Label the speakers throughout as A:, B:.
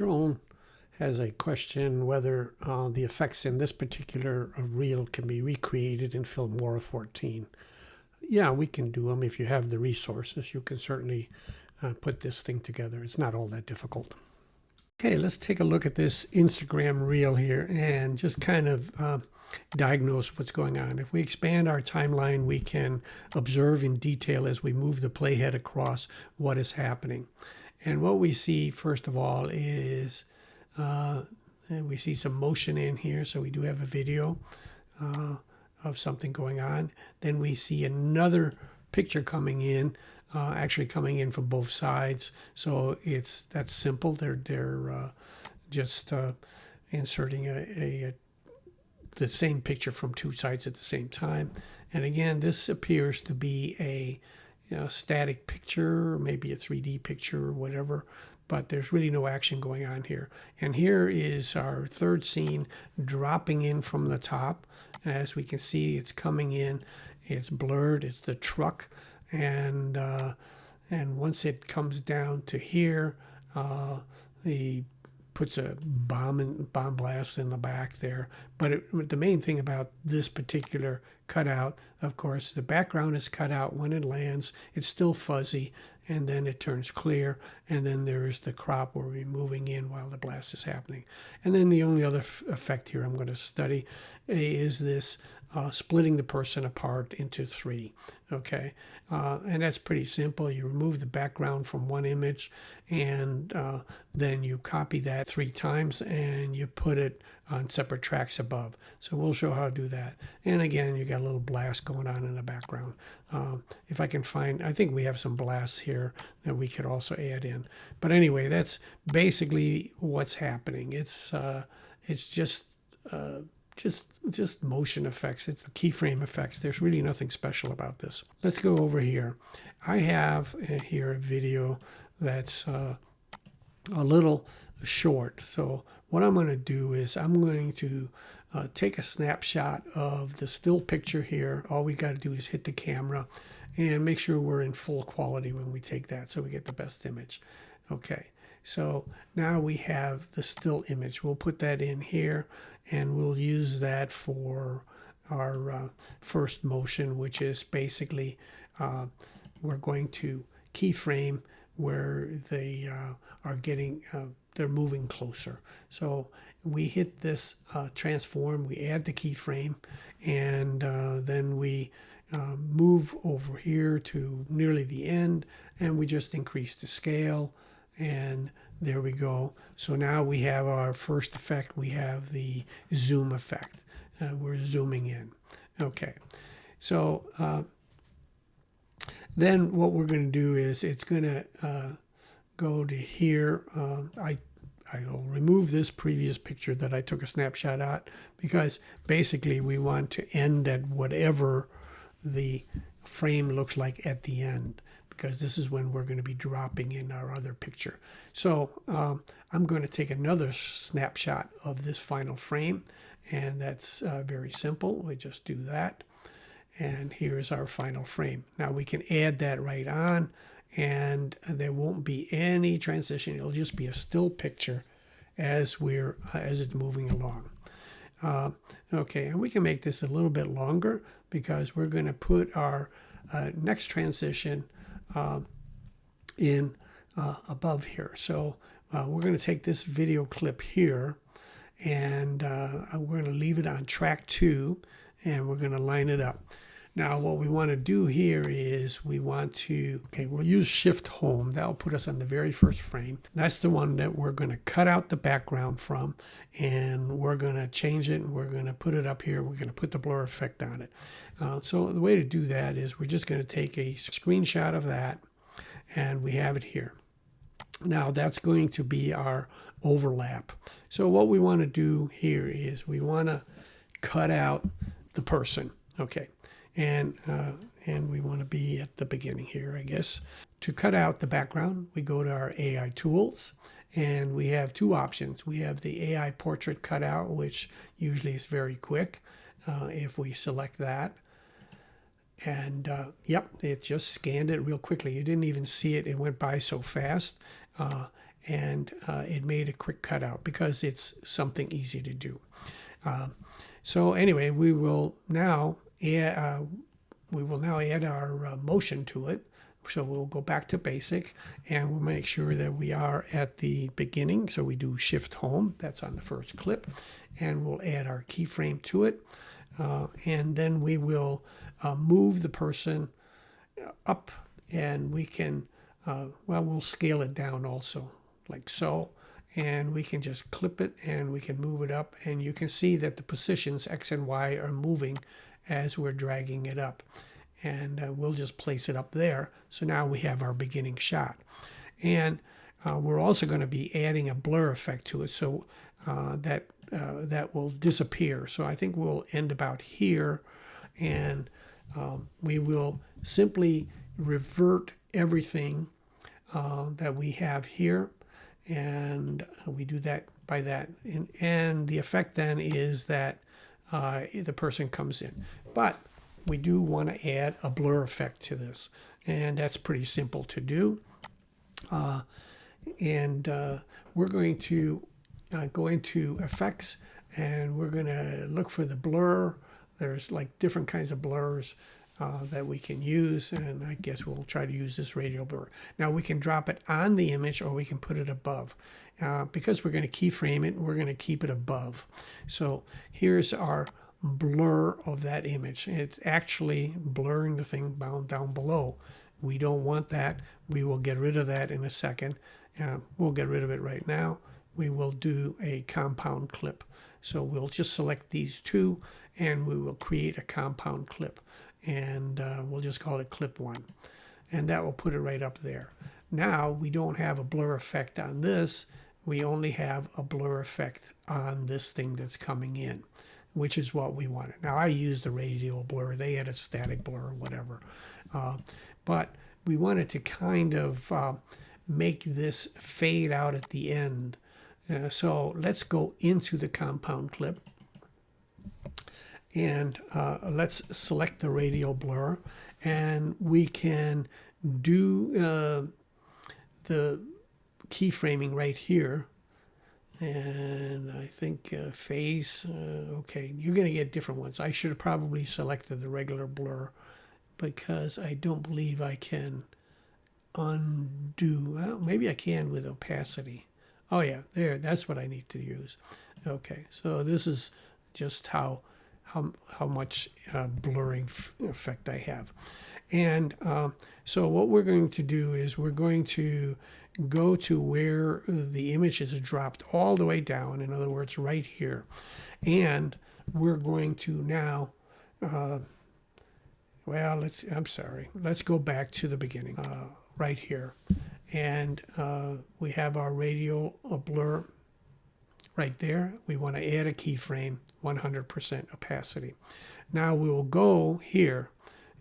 A: Jerome has a question whether the effects in this particular reel can be recreated in Filmora 14. Yeah, we can do them if you have the resources. You can certainly put this thing together. It's not all that difficult. Okay, let's take a look at this Instagram reel here and just kind of diagnose what's going on. If we expand our timeline, we can observe in detail as we move the playhead across what is happening. And what we see, first of all, is we see some motion in here. So we do have a video of something going on. Then we see another picture coming in, actually coming in from both sides. So that's simple. They're just inserting the same picture from two sides at the same time. And again, this appears to be a static picture, or maybe a 3D picture or whatever, but there's really no action going on here. And here is our third scene dropping in from the top. As we can see, it's coming in, it's blurred, it's the truck, and once it comes down to here, he puts a bomb blast in the back there. But the main thing about this particular cutout, of course, the background is cut out when it lands. It's still fuzzy, and then it turns clear, and then there's the crop where we're moving in while the blast is happening. And then the only other effect here I'm going to study is this splitting the person apart into three. Okay, and that's pretty simple. You remove the background from one image, and then you copy that 3 times, and you put it on separate tracks above. So we'll show how to do that. And again, you got a little blast going on in the background. If I can find, I think we have some blasts here that we could also add in. But anyway, that's basically what's happening. It's just motion effects. It's keyframe effects. There's really nothing special about this. Let's go over here. I have here a video that's a little short. So what I'm going to do is I'm going to take a snapshot of the still picture here. All we got to do is hit the camera and make sure we're in full quality when we take that so we get the best image. Okay. So now we have the still image. We'll put that in here, and we'll use that for our first motion, which is basically we're going to keyframe where they are getting, they're moving closer. So we hit this transform, we add the keyframe, and then we move over here to nearly the end, and we just increase the scale. And there we go. So now we have our first effect. We have the zoom effect. We're zooming in. Okay. So then what we're going to do is it's going to go to here. I'll remove this previous picture that I took a snapshot at, because basically we want to end at whatever the frame looks like at the end, because this is when we're going to be dropping in our other picture. So I'm going to take another snapshot of this final frame, and that's very simple. We just do that, and here's our final frame. Now we can add that right on, and there won't be any transition. It'll just be a still picture as it's moving along. Okay, and we can make this a little bit longer, because we're going to put our next transition in above here. So we're going to take this video clip here, and we're going to leave it on track 2, and we're going to line it up. Now what we want to do here is we'll use Shift Home. That'll put us on the very first frame. That's the one that we're going to cut out the background from, and we're going to change it, and we're going to put it up here. We're going to put the blur effect on it. So the way to do that is we're just going to take a screenshot of that, and we have it here. Now that's going to be our overlap. So what we want to do here is we want to cut out the person. Okay. And we want to be at the beginning here, I guess. To cut out the background, we go to our AI tools, and we have 2 options. We have the AI portrait cutout, which usually is very quick. If we select that, and yep, it just scanned it real quickly. You didn't even see it. It went by so fast. and it made a quick cutout because it's something easy to do. So anyway, we will now add our motion to it. So we'll go back to basic, and we'll make sure that we are at the beginning. So we do Shift Home, that's on the first clip, and we'll add our keyframe to it. And then we will move the person up, and we can, we'll scale it down also, like so. And we can just clip it, and we can move it up, and you can see that the positions X and Y are moving as we're dragging it up. And we'll just place it up there. So now we have our beginning shot. And we're also going to be adding a blur effect to it, so that will disappear. So I think we'll end about here, and we will simply revert everything that we have here, and we do that by that. And the effect then is that the person comes in. But we do want to add a blur effect to this, and that's pretty simple to do. We're going to go into effects, and we're going to look for the blur. There's like different kinds of blurs that we can use, and I guess we'll try to use this radial blur. Now we can drop it on the image, or we can put it above. Because we're going to keyframe it, we're going to keep it above. So here's our blur of that image. It's actually blurring the thing down below. We don't want that. We will get rid of that in a second. We'll get rid of it right now. We will do a compound clip. So we'll just select these two, and we will create a compound clip. And we'll just call it clip 1. And that will put it right up there. Now we don't have a blur effect on this. We only have a blur effect on this thing that's coming in, which is what we wanted. Now I used the radial blur. They had a static blur or whatever. But we wanted to kind of make this fade out at the end. So let's go into the compound clip. And let's select the radial blur. And we can do the keyframing right here. And I think phase, okay, you're going to get different ones. I should have probably selected the regular blur because I don't believe I can undo. Well, maybe I can with opacity. Oh yeah, there, that's what I need to use. Okay, so this is just how much blurring effect I have. And so what we're going to do is we're going to go to where the image is dropped all the way down, in other words, right here. And we're going to now, let's go back to the beginning, right here. And we have our radial blur right there. We want to add a keyframe, 100% opacity. Now we will go here,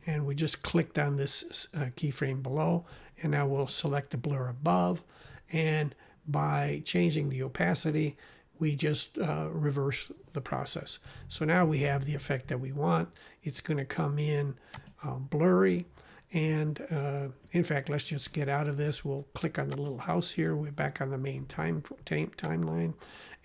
A: and we just clicked on this keyframe below, and now we'll select the blur above, and by changing the opacity, we just reverse the process. So now we have the effect that we want. It's going to come in blurry, and in fact, let's just get out of this. We'll click on the little house here. We're back on the main timeline,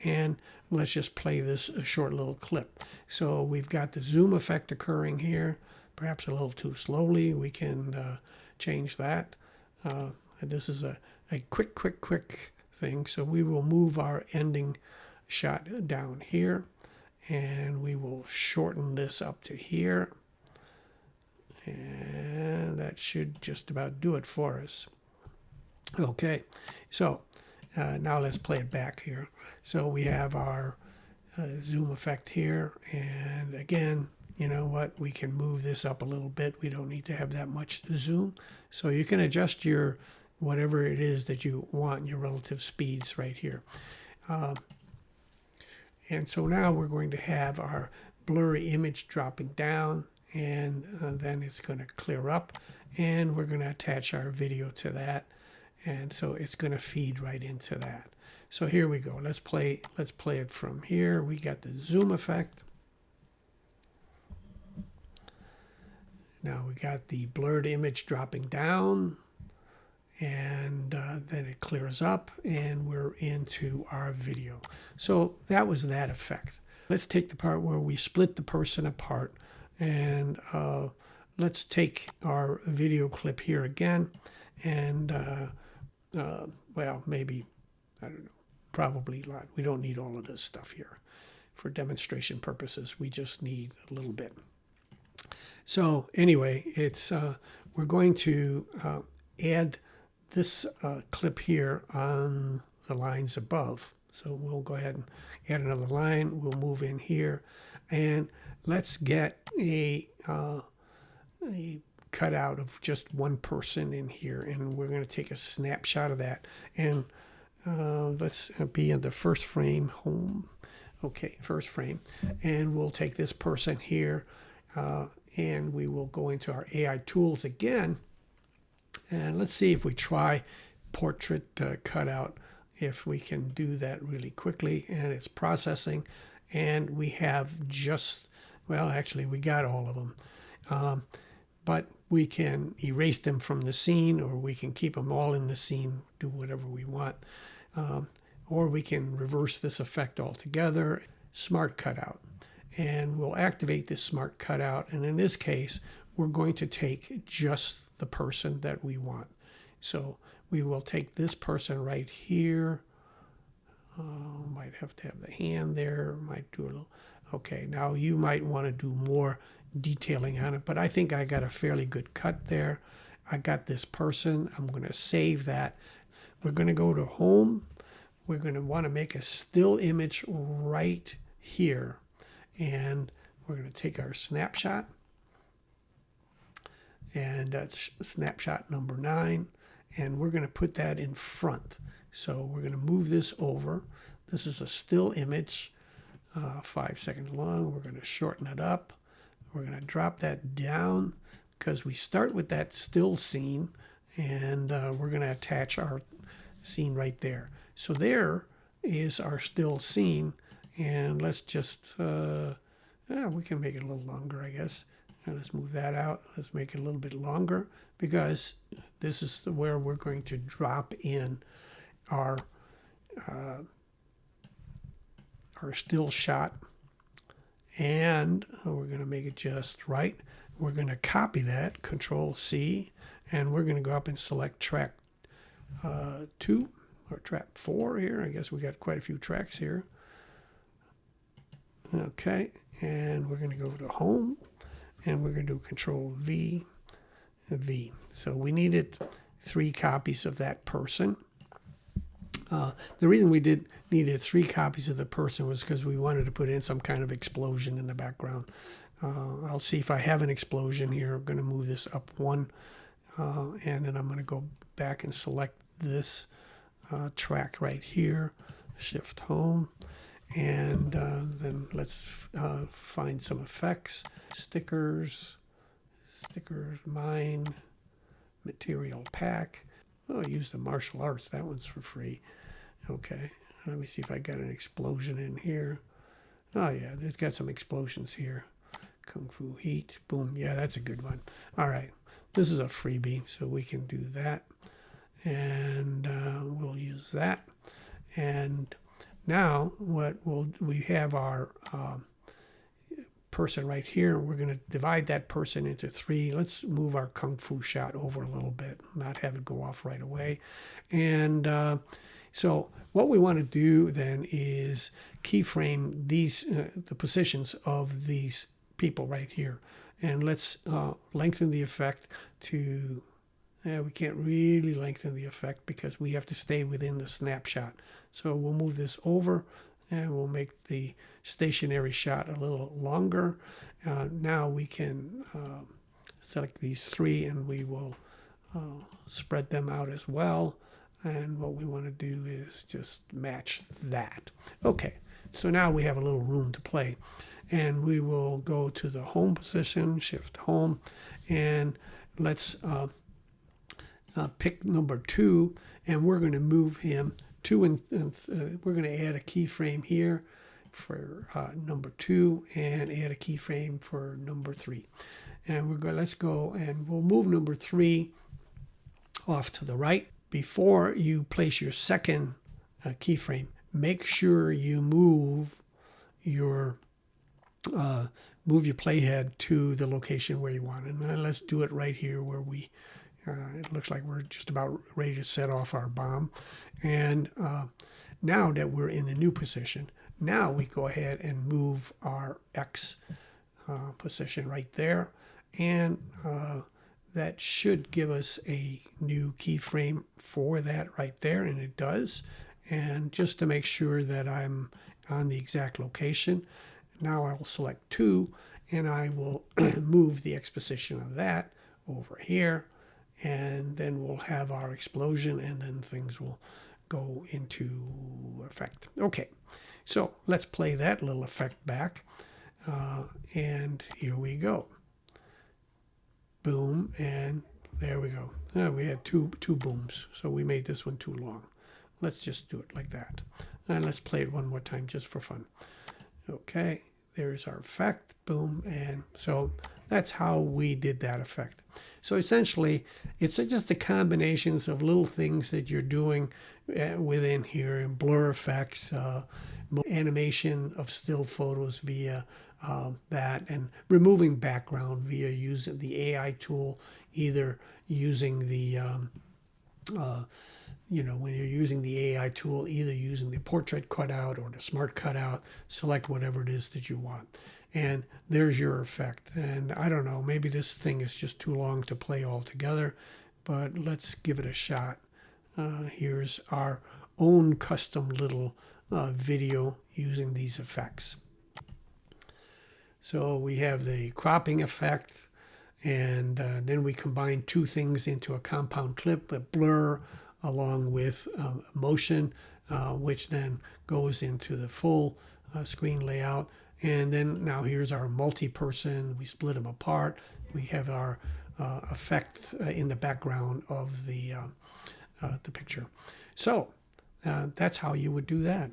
A: and let's just play this short little clip. So we've got the zoom effect occurring here, perhaps a little too slowly. We can change that. This is a quick thing. So we will move our ending shot down here, and we will shorten this up to here. And that should just about do it for us. Okay, so now let's play it back here. So we have our zoom effect here, and again, you know what, we can move this up a little bit. We don't need to have that much zoom. So you can adjust your whatever it is that you want, your relative speeds right here. And so now we're going to have our blurry image dropping down, and then it's going to clear up, and we're going to attach our video to that, and so it's going to feed right into that. So here we go. Let's play it from here. We got the zoom effect. Now we got the blurred image dropping down, and then it clears up and we're into our video. So that was that effect. Let's take the part where we split the person apart, and let's take our video clip here again, and well, maybe, I don't know, probably a lot. We don't need all of this stuff here for demonstration purposes. We just need a little bit. So anyway, it's we're going to add this clip here on the lines above. So we'll go ahead and add another line. We'll move in here, and let's get a cutout of just one person in here, and we're going to take a snapshot of that. And let's be in the first frame, home. Okay, first frame, and we'll take this person here, and we will go into our AI tools again, and let's see if we try portrait cutout, if we can do that really quickly. And it's processing, and we have just, well, actually we got all of them, but we can erase them from the scene, or we can keep them all in the scene, do whatever we want, or we can reverse this effect altogether. Smart cutout, and we'll activate this smart cutout, and in this case we're going to take just the person that we want. So we will take this person right here. Might have to have the hand there, might do a little. Okay, now you might want to do more detailing on it, but I think I got a fairly good cut there. I got this person. I'm going to save that. We're going to go to home. We're going to want to make a still image right here, and we're going to take our snapshot, and that's snapshot number 9, and we're going to put that in front. So we're going to move this over. This is a still image, 5 seconds long. We're going to shorten it up. We're going to drop that down because we start with that still scene, and we're going to attach our scene right there. So there is our still scene, and let's just, we can make it a little longer, I guess. And let's move that out. Let's make it a little bit longer, because this is where we're going to drop in our still shot, and we're going to make it just right. We're going to copy that, Control C, and we're going to go up and select track 2 or track 4 here. I guess we got quite a few tracks here. Okay, and we're going to go to home, and we're going to do Control V, V. So we needed 3 copies of that person. The reason we needed 3 copies of the person was because we wanted to put in some kind of explosion in the background. I'll see if I have an explosion here. I'm going to move this up 1, and then I'm going to go back and select this track right here, Shift Home, and then let's find some effects. Stickers, mine, material pack. Oh, I used the martial arts. That one's for free. Okay, let me see if I got an explosion in here. Oh yeah, there's got some explosions here. Kung Fu Heat, boom. Yeah, that's a good one. All right, this is a freebie, so we can do that, and we'll use that. And now we have our person right here. We're going to divide that person into 3. Let's move our Kung Fu shot over a little bit, not have it go off right away. And so what we want to do then is keyframe these the positions of these people right here. And let's lengthen the effect to, we can't really lengthen the effect because we have to stay within the snapshot. So we'll move this over, and we'll make the stationary shot a little longer. Now we can select these 3, and we will spread them out as well. And what we want to do is just match that. Okay, so now we have a little room to play. And we will go to the home position, Shift Home, and let's pick number 2, and we're going to move him 2, and we're going to add a keyframe here for number 2, and add a keyframe for number 3. And let's go, and we'll move number 3 off to the right. Before you place your second keyframe, make sure you move your playhead to the location where you want it. And let's do it right here where we, it looks like we're just about ready to set off our bomb. And now that we're in the new position, now we go ahead and move our X position right there. And that should give us a new keyframe for that right there, and it does. And just to make sure that I'm on the exact location, now I will select 2, and I will move the X position of that over here, and then we'll have our explosion, and then things will go into effect. Okay, so let's play that little effect back, and here we go. Boom, and there we go. We had two booms, so we made this one too long. Let's just do it like that. And let's play it one more time just for fun. Okay, there's our effect, boom, and so that's how we did that effect. So essentially, it's just the combinations of little things that you're doing within here, and blur effects, animation of still photos via that, and removing background via using the AI tool, either using the when you're using the AI tool, either using the portrait cutout or the smart cutout, select whatever it is that you want. And there's your effect. And I don't know, maybe this thing is just too long to play all together, but let's give it a shot. Here's our own custom little video using these effects. So we have the cropping effect, and then we combine two things into a compound clip, a blur along with motion, which then goes into the full screen layout. And then now here's our multi-person. We split them apart. We have our effect in the background of the picture. So that's how you would do that.